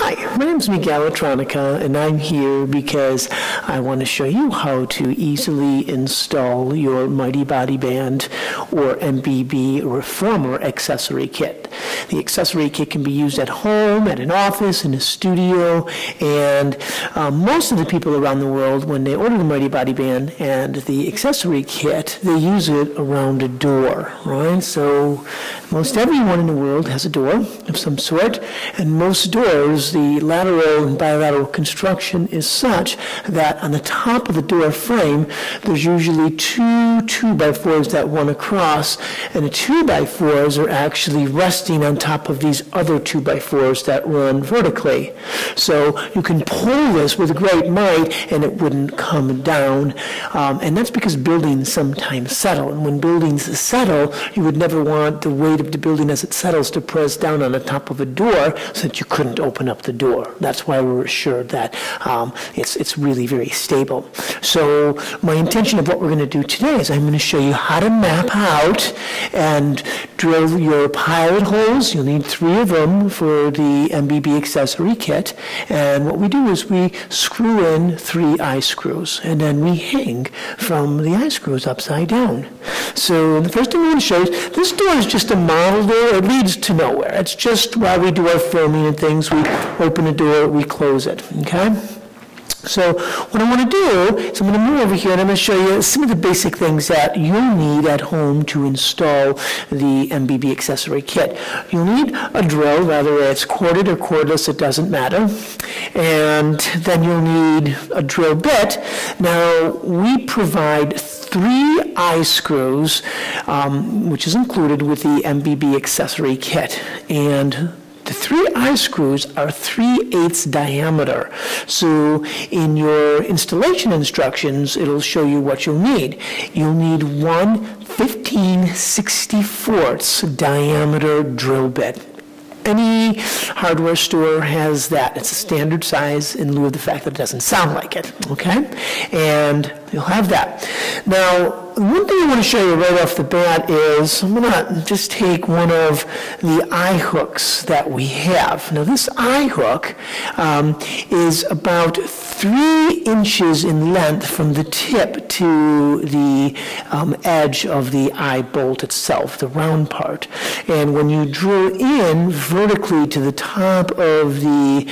Hi, my name is Miguel Latronica, and I'm here because I want to show you how to easily install your Mighty Body Band or MBB Reformer Accessory Kit. The accessory kit can be used at home, at an office, in a studio, and most of the people around the world, when they order the Mighty Body Band and the accessory kit, they use it around a door, right? So most everyone in the world has a door of some sort, and most doors, the lateral and bilateral construction is such that on the top of the door frame, there's usually two 2x4s that run across, and the 2x4s are actually resting on top of these other 2x4s that run vertically. So you can pull this with great might and it wouldn't come down. And that's because buildings sometimes settle. And when buildings settle, you would never want the weight of the building as it settles to press down on the top of a door so that you couldn't open up the door. That's why we're assured that it's really very stable. So my intention of what we're going to do today is I'm going to show you how to map out and drill your pilot holes. You'll need 3 of them for the MBB accessory kit. And what we do is we screw in 3 eye screws, and then we hang from the eye screws upside down. So the first thing we're going to show you is this door is just a model door. It leads to nowhere. It's just while we do our filming and things, we open the door, we close it, okay? So what I want to do is I'm going to move over here and I'm going to show you some of the basic things that you'll need at home to install the MBB accessory kit. You'll need a drill, whether it's corded or cordless, it doesn't matter. And then you'll need a drill bit. Now, we provide 3 eye screws, which is included with the MBB accessory kit. And the 3 eye screws are 3/8 diameter. So in your installation instructions, it'll show you what you'll need. You'll need 1 15/64 diameter drill bit. Any hardware store has that. It's a standard size in lieu of the fact that it doesn't sound like it, okay? And you'll have that. Now, one thing I want to show you right off the bat is I'm going to just take one of the eye hooks that we have. Now, this eye hook is about 3 inches in length from the tip to the edge of the eye bolt itself, the round part. And when you drill in vertically to the top of the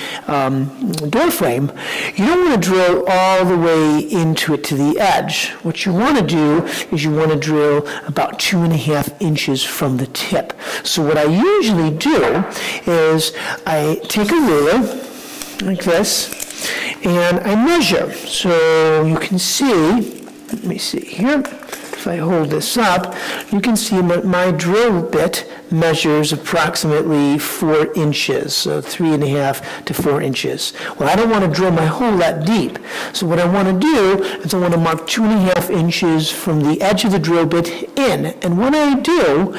door frame, you don't want to drill all the way into it to the edge. What you want to do is you want to drill about 2.5 inches from the tip. So what I usually do is I take a ruler like this and I measure. So you can see, let me see here, if I hold this up, you can see my drill bit measures approximately 4 inches, so 3.5 to 4 inches. Well, I don't want to drill my hole that deep. So what I want to do is I want to mark 2.5 inches from the edge of the drill bit in. And what I do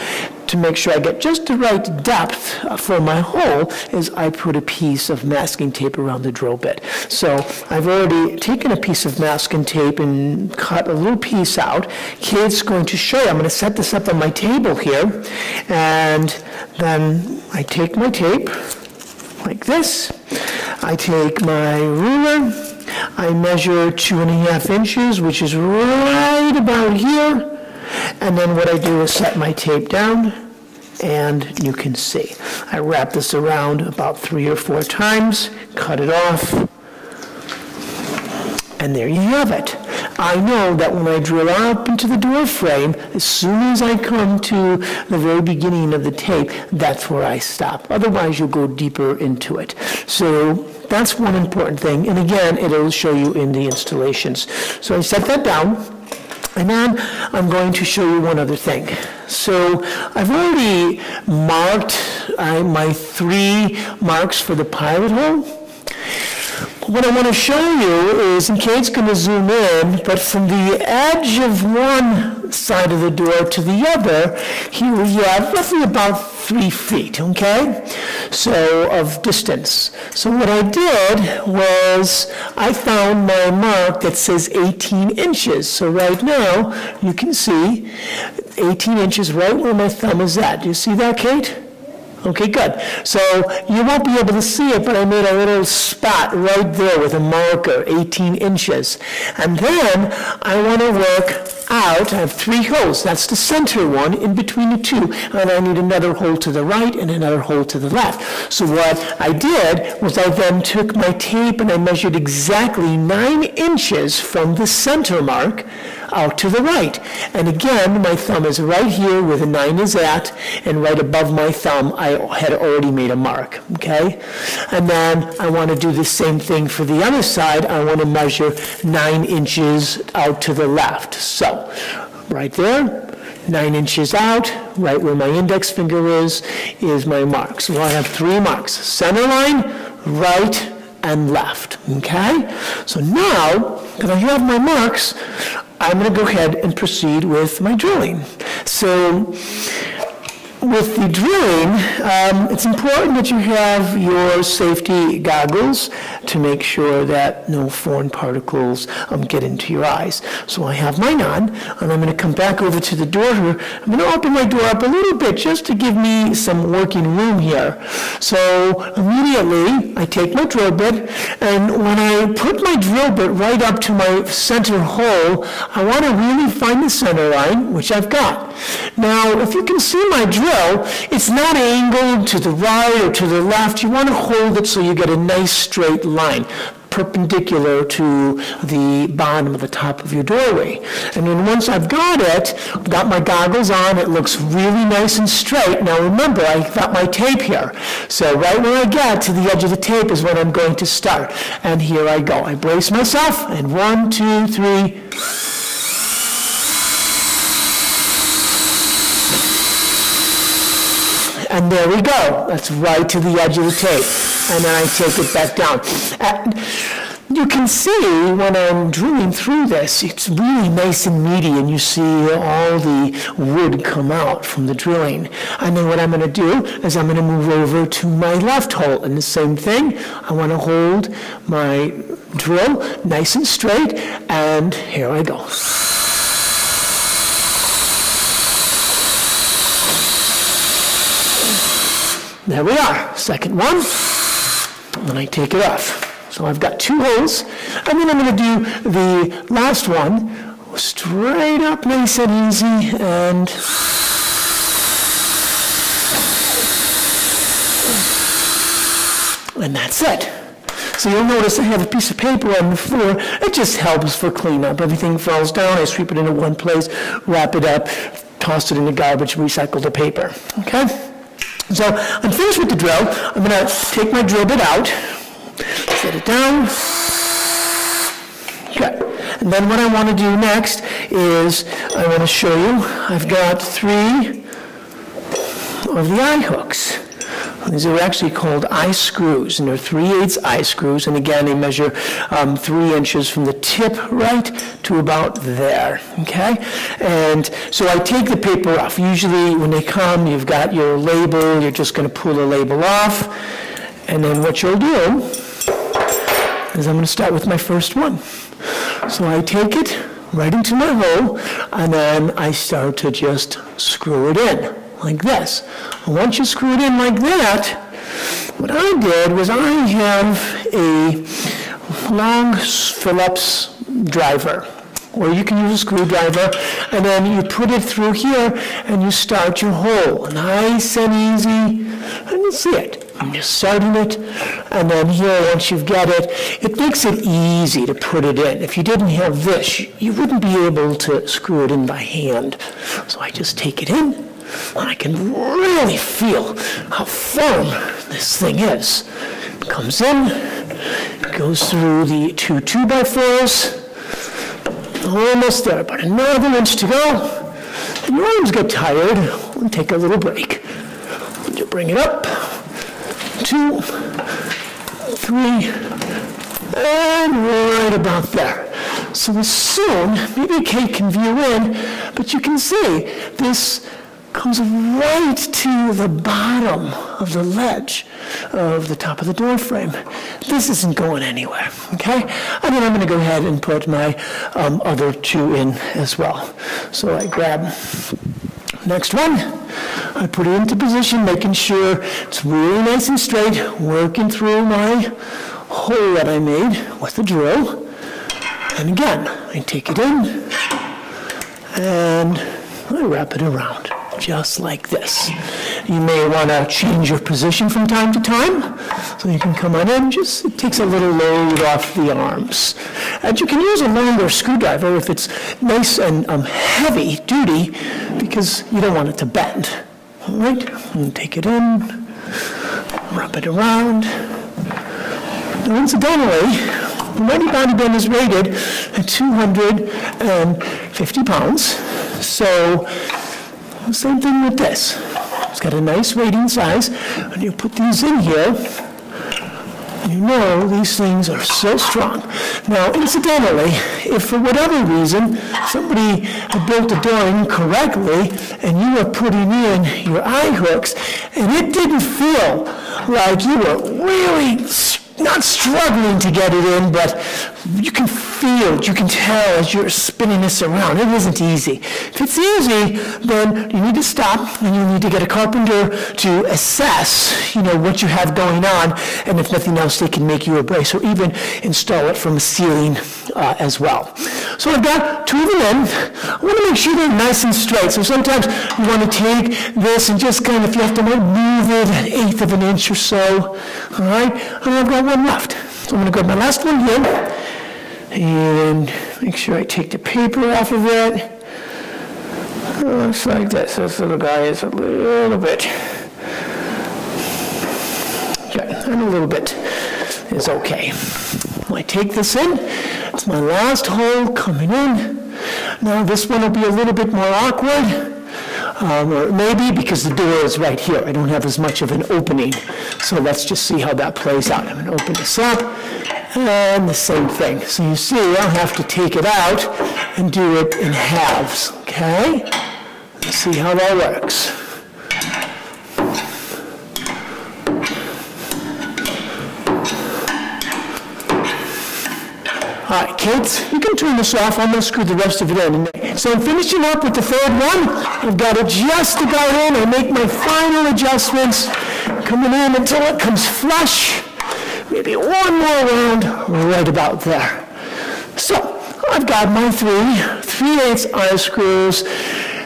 to make sure I get just the right depth for my hole is I put a piece of masking tape around the drill bit. So I've already taken a piece of masking tape and cut a little piece out. Kate's going to show you. I'm going to set this up on my table here, and then I take my tape like this. I take my ruler. I measure 2.5 inches, which is right about here. And then what I do is set my tape down, and you can see. I wrap this around about 3 or 4 times, cut it off, and there you have it. I know that when I drill up into the door frame, as soon as I come to the very beginning of the tape, that's where I stop. Otherwise, you'll go deeper into it. So that's one important thing. And again, it'll show you in the installations. So I set that down. And then I'm going to show you one other thing. So I've already marked my 3 marks for the pilot hole. What I want to show you is, and Kate's going to zoom in, but from the edge of one side of the door to the other, here we have roughly about 3 feet, okay? So, of distance. So what I did was I found my mark that says 18 inches. So right now, you can see 18 inches right where my thumb is at. Do you see that, Kate? Okay, good. So you won't be able to see it, but I made a little spot right there with a marker, 18 inches. And then I want to work out. I have 3 holes. That's the center one in between the 2. And I need another hole to the right and another hole to the left. So what I did was I then took my tape and I measured exactly 9 inches from the center mark out to the right. And again, my thumb is right here where the 9 is at, and right above my thumb, I had already made a mark, okay? And then I want to do the same thing for the other side. I want to measure 9 inches out to the left. So, right there, 9 inches out, right where my index finger is my mark. So I have 3 marks: center line, right, and left, okay? So now that I have my marks, I'm going to go ahead and proceed with my drilling. So with the drilling, it's important that you have your safety goggles to make sure that no foreign particles get into your eyes. So I have mine on, and I'm going to come back over to the door here. I'm going to open my door up a little bit just to give me some working room here. So immediately, I take my drill bit, and when I put my drill bit right up to my center hole, I want to really find the center line, which I've got. Now, if you can see my drill, it's not angled to the right or to the left. You want to hold it so you get a nice straight line, perpendicular to the bottom of the top of your doorway. And then once I've got it, I've got my goggles on, it looks really nice and straight. Now remember, I got my tape here. So right when I get to the edge of the tape is when I'm going to start. And here I go. I brace myself, and 1, 2, 3. And there we go. That's right to the edge of the tape. And then I take it back down. And you can see when I'm drilling through this, it's really nice and meaty, and you see all the wood come out from the drilling. And then what I'm going to do is I'm going to move over to my left hole. And the same thing, I want to hold my drill nice and straight, and here I go. There we are, second one, and I take it off. So I've got 2 holes, and then I'm going to do the last one straight up, nice and easy, and that's it. So you'll notice I have a piece of paper on the floor. It just helps for cleanup. Everything falls down, I sweep it into one place, wrap it up, toss it in the garbage, recycle the paper, okay? So I'm finished with the drill. I'm going to take my drill bit out, set it down. Good. And then what I want to do next is I want to show you I've got 3 of the eye hooks. These are actually called eye screws, and they're 3/8 eye screws. And again, they measure 3 inches from the tip right to about there, okay? And so I take the paper off. Usually when they come, you've got your label. You're just going to pull the label off. And then what you'll do is I'm going to start with my first one. So I take it right into my hole, and then I start to just screw it in. Like this. And once you screw it in like that, what I did was I have a long Phillips driver, or you can use a screwdriver, and then you put it through here and you start your hole. Nice and easy, and you see it. I'm just starting it, and then here, once you've got it, it makes it easy to put it in. If you didn't have this, you wouldn't be able to screw it in by hand. So I just take it in, and I can really feel how firm this thing is. It comes in, goes through the 2 2x4s, almost there, about another inch to go. And your arms get tired, we'll take a little break. You bring it up, 2, 3, and right about there. So soon, maybe Kate can view in, but you can see this comes right to the bottom of the ledge of the top of the door frame. This isn't going anywhere, okay? And then I'm going to go ahead and put my other 2 in as well. So I grab next one, I put it into position, making sure it's really nice and straight, working through my hole that I made with the drill. And again, I take it in, and I wrap it around, just like this. You may want to change your position from time to time, so you can come on in, just, it takes a little load off the arms. And you can use a longer screwdriver if it's nice and heavy duty, because you don't want it to bend. All right, and take it in, wrap it around. Now, incidentally, the Mighty Body Band is rated at 250 pounds, so same thing with this. It's got a nice rating size, and you put these in here, you know these things are so strong. Now, incidentally, if for whatever reason somebody had built the door incorrectly and you were putting in your eye hooks and it didn't feel like you were really not struggling to get it in, but you can feel it, you can tell as you're spinning this around. It isn't easy. If it's easy, then you need to stop and you need to get a carpenter to assess, what you have going on, and if nothing else, they can make you a brace or even install it from a ceiling as well. So I've got two of them in. I want to make sure they're nice and straight. So sometimes you want to take this and just kind of, if you have to move it an eighth of an inch or so. All right, and I've got one left. So I'm going to grab my last one here and make sure I take the paper off of it. Looks like this. This little guy is a little bit. Yeah, and a little bit is okay. I take this in. It's my last hole coming in. Now this one will be a little bit more awkward. Or maybe because the door is right here. I don't have as much of an opening. So let's just see how that plays out. I'm going to open this up, and the same thing. So you see, I'll have to take it out and do it in halves, okay? Let's see how that works. All right, kids, you can turn this off. I'm going to screw the rest of it in. So I'm finishing up with the third one. I've got it just about in. I make my final adjustments, coming in until it comes flush. Maybe one more round right about there. So I've got my 3/8 eye screws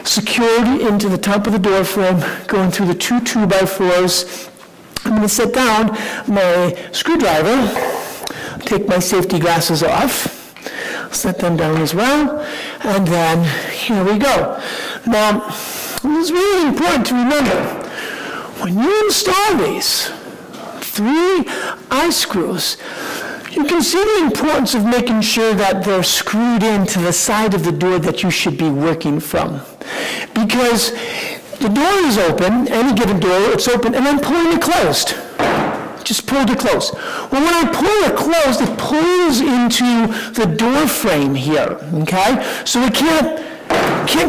secured into the top of the door frame, going through the 2 2x4s. I'm going to set down my screwdriver, take my safety glasses off, set them down as well, and then here we go. Now, it's really important to remember, when you install these 3 eye screws, you can see the importance of making sure that they're screwed into the side of the door that you should be working from. Because the door is open, any given door, it's open, and I'm pulling it closed. Just pulled it closed. Well, when I pull it closed, it pulls into the door frame here, okay? So it can't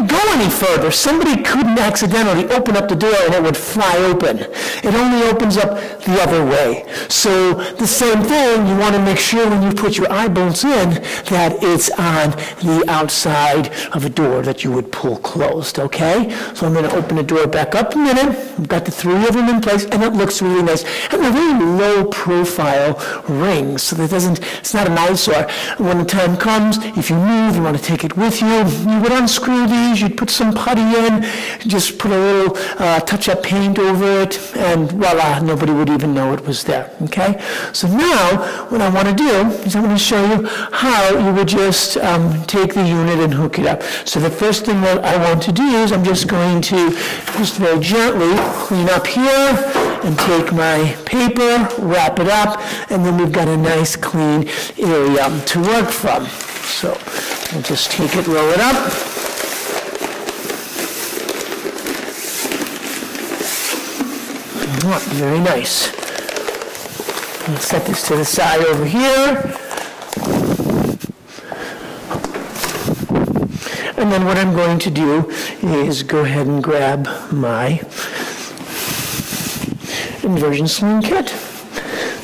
go any further. Somebody couldn't accidentally open up the door and it would fly open. It only opens up the other way. So the same thing, you want to make sure when you put your eye bolts in that it's on the outside of a door that you would pull closed, okay? So I'm going to open the door back up a minute. I've got the 3 of them in place, and it looks really nice. And they're very low profile rings, so that it's not an eyesore. When the time comes, if you move, you want to take it with you, you would unscrew these, you'd put some putty in, just put a little touch-up paint over it, and voila, nobody would even know it was there, okay? So now, what I want to do is I'm going to show you how you would just take the unit and hook it up. So the first thing that I want to do is I'm just going to just very gently clean up here and take my paper, wrap it up, and then we've got a nice clean area to work from. So I'll just take it, roll it up. Very nice. I'll set this to the side over here. And then what I'm going to do is go ahead and grab my inversion sling kit.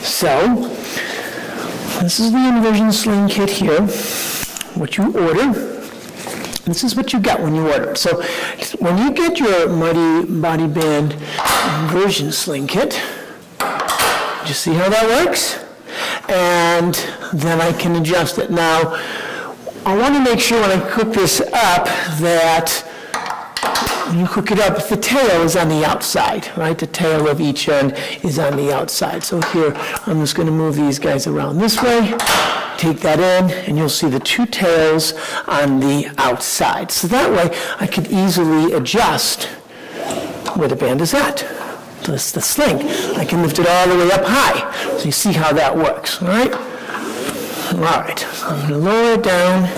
So, this is the inversion sling kit here, what you order. This is what you get when you order it. So when you get your Mighty Body Band inversion sling kit, just see how that works? And then I can adjust it. Now, I want to make sure when I cook this up that when you cook it up, the tail is on the outside, right? The tail of each end is on the outside. So here, I'm just going to move these guys around this way, take that in, and you'll see the two tails on the outside. So that way, I can easily adjust where the band is at. So it's the sling. I can lift it all the way up high. So you see how that works, all right? All right, so I'm going to lower it down.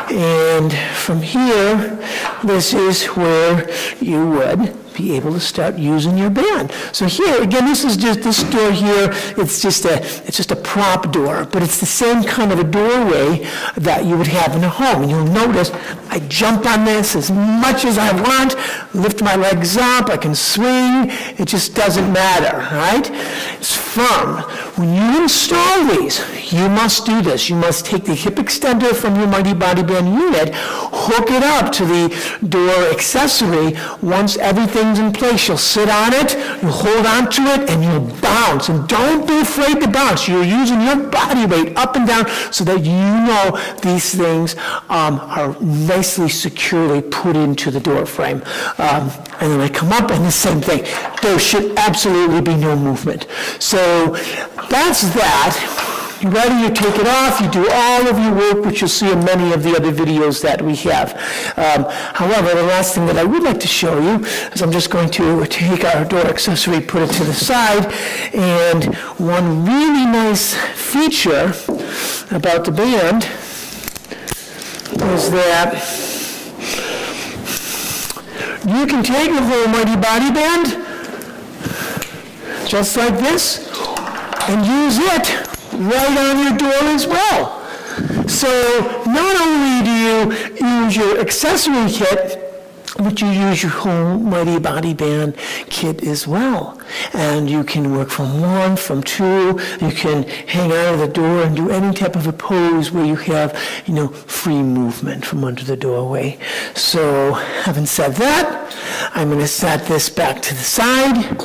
And from here, this is where you would be able to start using your band. So here, again, this is just this door here. It's just a prop door, but it's the same kind of a doorway that you would have in a home. And you'll notice I jump on this as much as I want, lift my legs up, I can swing. It just doesn't matter, right? It's firm. When you install these, you must do this. You must take the hip extender from your Mighty Body Band unit, hook it up to the door accessory. Once everything's in place, you'll sit on it, you'll hold on to it, and you'll bounce. And don't be afraid to bounce. You're using your body weight up and down so that you know these things are nicely, securely put into the door frame. And then I come up and the same thing. There should absolutely be no movement. So that's that. You're ready, you take it off, you do all of your work, which you'll see in many of the other videos that we have. However, the last thing that I would like to show you is I'm just going to take our door accessory, put it to the side, and one really nice feature about the band is that you can take a whole Mighty Body Band, just like this, and use it right on your door as well. So not only do you use your accessory kit, but you use your whole Mighty Body Band kit as well. And you can work from one, from two, you can hang out of the door and do any type of a pose where you have, free movement from under the doorway. So having said that, I'm going to set this back to the side.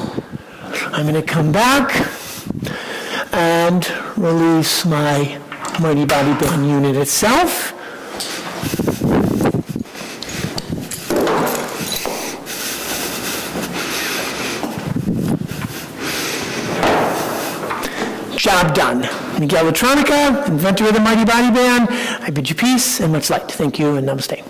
I'm going to come back and release my Mighty Body Band unit itself. Job done. Miguel Latronica, inventor of the Mighty Body Band. I bid you peace and much light. Thank you and namaste.